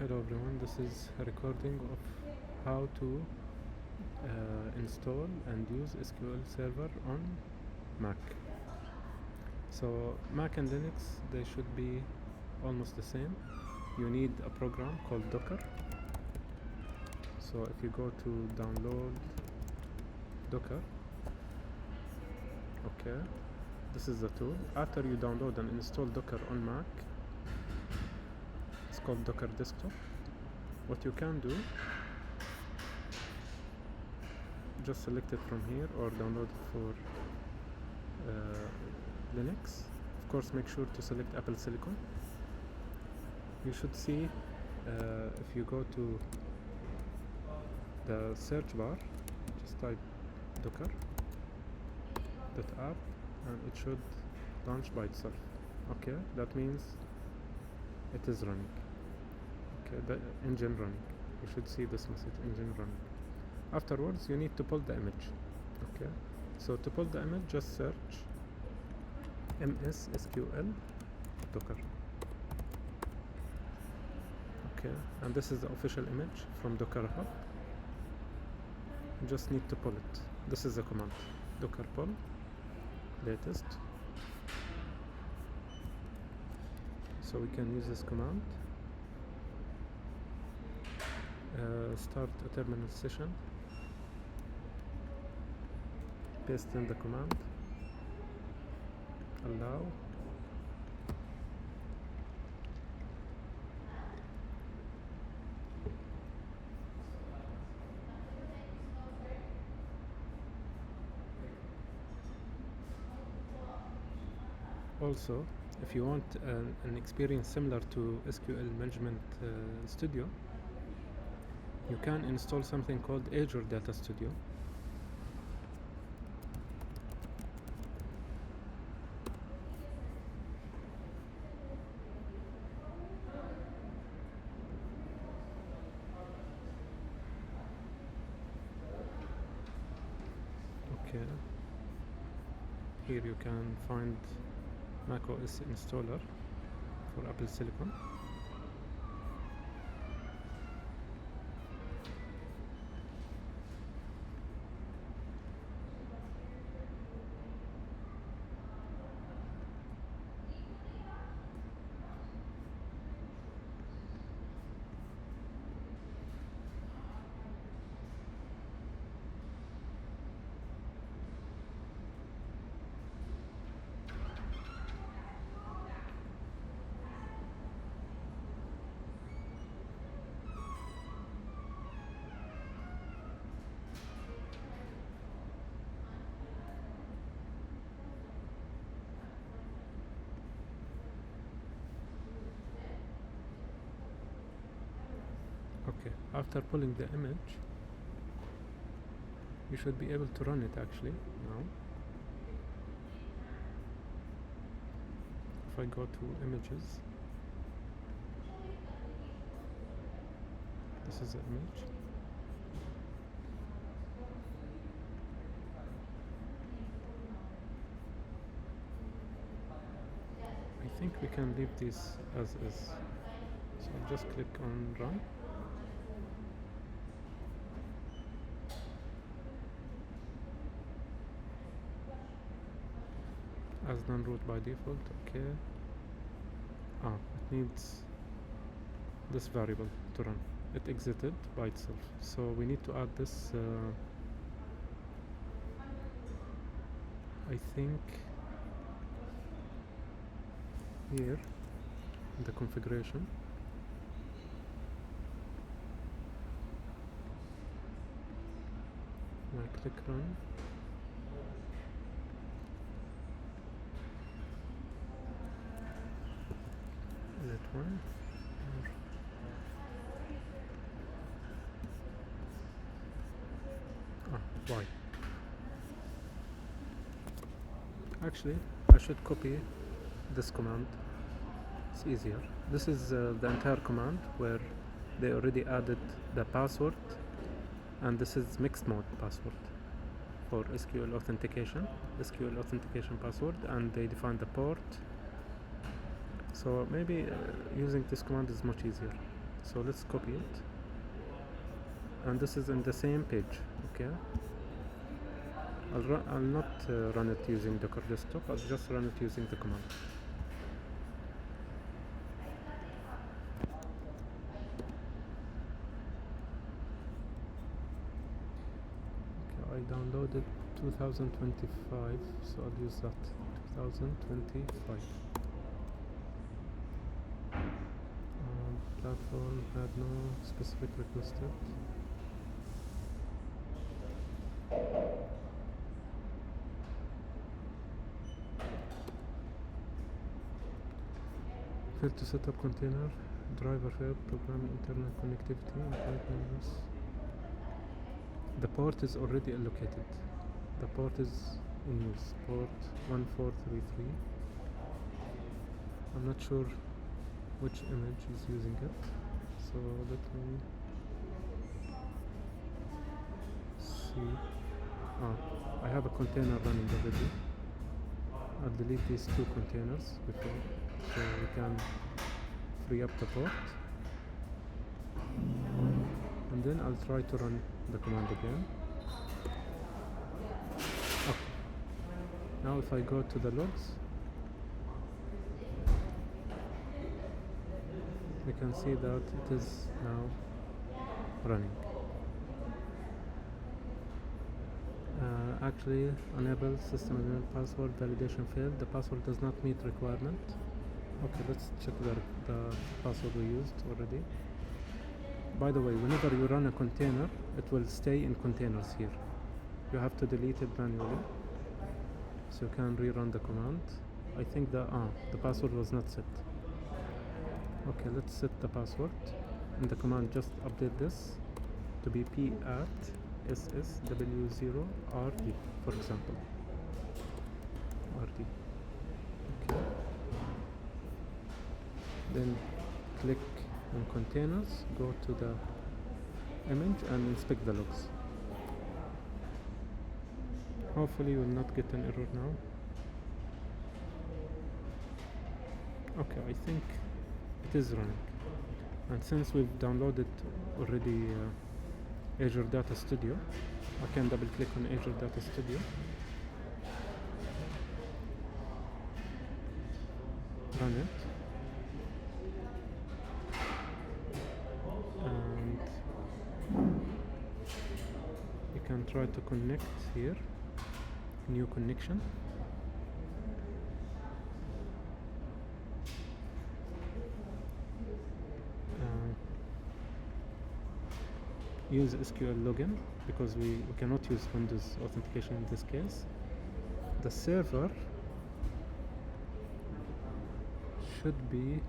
Hello everyone, this is a recording of how to install and use SQL Server on Mac. So Mac and Linux, they should be almost the same. You need a program called Docker. So if you go to download Docker, okay, this is the tool. After you download and install Docker on Mac, it's called Docker Desktop. What you can do, just select it from here or download it for Linux. Of course, make sure to select Apple Silicon. You should see if you go to the search bar, just type docker.app and it should launch by itself. Okay, that means it is running. Okay, the engine running. You should see this message, engine running. Afterwards, you need to pull the image. Okay, so to pull the image, just search MS SQL Docker. Okay, and this is the official image from Docker Hub. You just need to pull it. This is the command, docker pull latest. So we can use this command. Start a terminal session. Paste in the command. Allow. Also, if you want an experience similar to SQL Management Studio, you can install something called Azure Data Studio. Okay, here you can find macOS installer for Apple Silicon. Okay, after pulling the image, you should be able to run it actually now. If I go to images, this is the image. I think we can leave this as is. So I'll just click on run. As done root by default. Okay. It needs this variable to run. It exited by itself, so we need to add this. I think here in the configuration. When I click run, that one. Why? Actually, I should copy this command. It's easier. This is the entire command where they already added the password, and this is mixed mode password for SQL authentication, SQL authentication password, and they define the port. So maybe using this command is much easier. So let's copy it, and this is in the same page. Okay, I'll not run it using Docker desktop. I'll just run it using the command. Okay, I downloaded 2025, so I'll use that. 2025. Platform had no specific requested. Failed to set up container, driver failed, program internal connectivity, invite members. The port is already allocated. The port is in use, port 1433. I'm not sure which image is using it, so let me see. I have a container running already. I'll delete these two containers before, so we can free up the port, and then I'll try to run the command again. Okay. Now if I go to the logs, we can see that it is now running. Actually, enable system enable password validation failed. The password does not meet requirement. Okay, let's check the password we used already. By the way, whenever you run a container, it will stay in containers here. You have to delete it manually, so you can rerun the command. I think the password was not set. Okay, let's set the password. In the command, just update this to be p@ssw0rd, for example. rd. Okay. Then click on containers, go to the image and inspect the logs. Hopefully you will not get an error now. Okay, I think it is running. And since we've downloaded already Azure Data Studio, I can double click on Azure Data Studio. Run it. And you can try to connect here. New connection. Use SQL login because we cannot use Windows authentication in this case. The server should be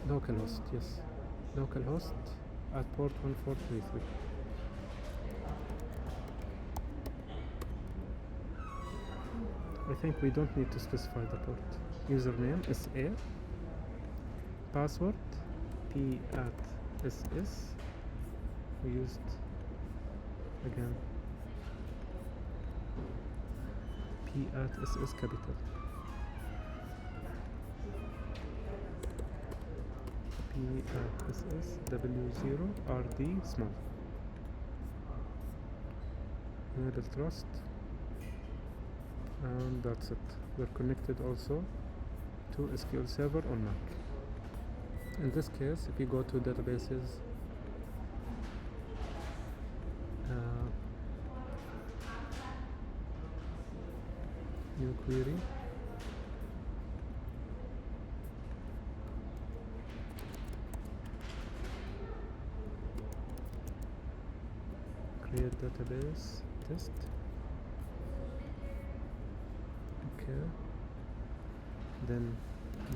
localhost, yes, localhost at port 1433. I think we don't need to specify the port. Username SA, password p@ss. We used again p@ss capital. p@ss w0rd small. Enable trust. And that's it. We're connected also to SQL Server on Mac. In this case, if you go to databases, new query, create database test. Okay, then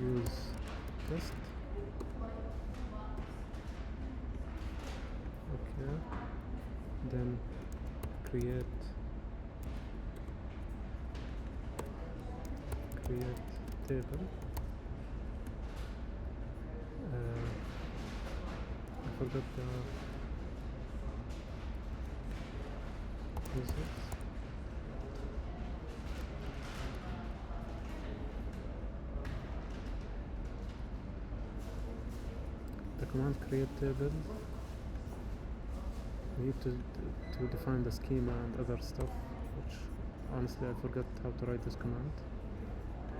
use test. Okay, then create table. I forgot the users. command create table, we need to define the schema and other stuff, which honestly I forgot how to write this command.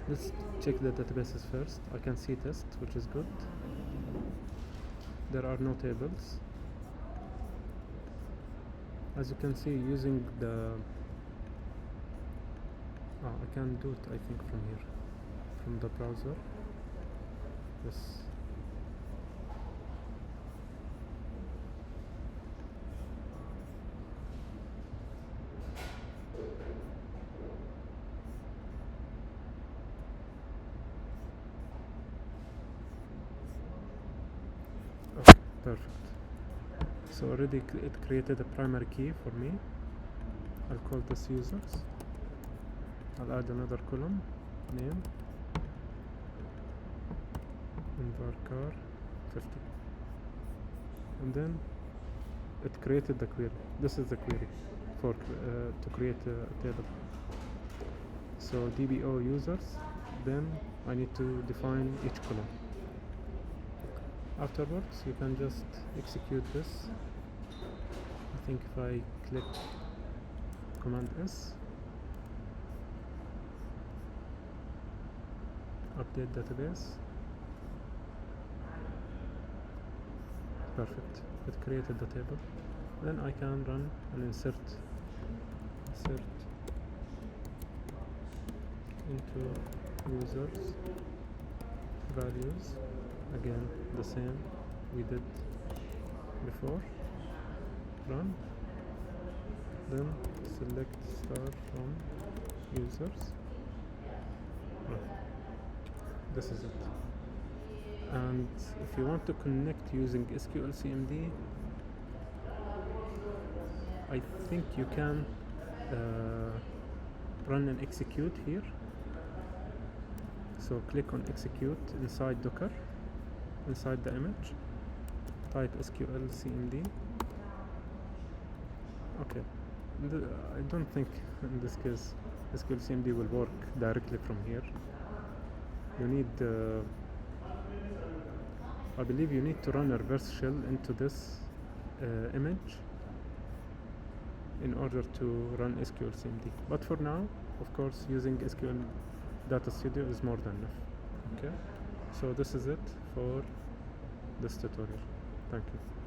Let's check the databases first. I can see test, which is good. There are no tables. As you can see, using the I can do it, I think, from here, from the browser. Yes. Okay, perfect. So already it created a primary key for me. I'll call this users. I'll add another column, name, and varchar 50. And then it created the query. This is the query for to create a table. So DBO users, then I need to define each column. Afterwards, you can just execute this. I think if I click Command S, update database, perfect, it created the table. Then I can run and insert into users values, again the same we did before. Run, then select star from users, run. This is it. And if you want to connect using SQL CMD, I think you can run and execute here. So click on execute inside Docker, inside the image, type SQL CMD. Okay, I don't think in this case SQL CMD will work directly from here. You need, I believe you need to run a reverse shell into this image in order to run SQL CMD. But for now, of course, using SQL Data Studio is more than enough. Okay, so this is it for this tutorial. Thank you.